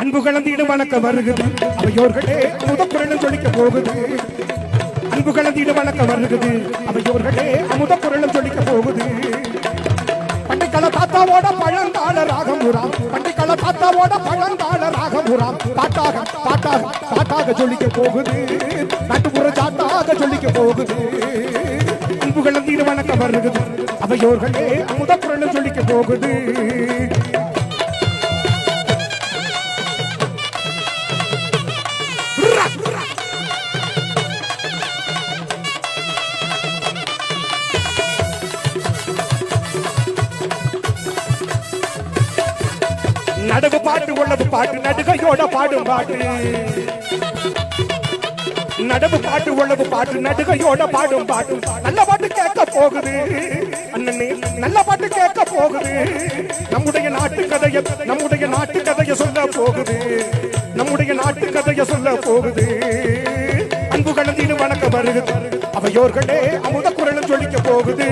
அன்பு கலந்தீடு வணக்கம் வருகுது அவையோர்களே அமுத குரலும் சொல்லிக்க போகுது. அன்பு கலந்தீடு வணக்கம் வருகுது அவையோர்களே அமுத குரலும் சொல்லிக்க போகுது. பண்டிக்கல தாத்தாவோட பழந்தாள ராகமுராம், பண்டிக்கல தாத்தாவோட பழந்தாள ராகமுராம், பாட்டாக பாட்டாக பாட்டாக சொல்லிக்க போகுது, நாட்டுப்புற சாட்டாக சொல்லிக்க போகுது. அன்பு கலந்தீடு வணக்கம் வருகுது அவையோர்களே அமுத குரலும் சொல்லிக்க போகுது. நடவு பாட்டு உள்ளது பாட்டு நடுகையோட பாடும் பாட்டு, நடவு பாட்டு உள்ளது பாட்டு நடுகையோட பாடும் பாட்டு. நல்ல பாட்டு கேட்க போகுது அண்ணனே, நல்ல பாட்டு கேட்க போகுது. நம்முடைய நாட்டு கதையை நம்முடைய நாட்டு கதையை சொல்ல போகுது, நம்முடைய நாட்டு கதையை சொல்ல போகுது. அன்பு கலந்தீடு வணக்கம் வருகுது அவையோர்களே அமுத குரலும் சொல்லிக்க போகுது.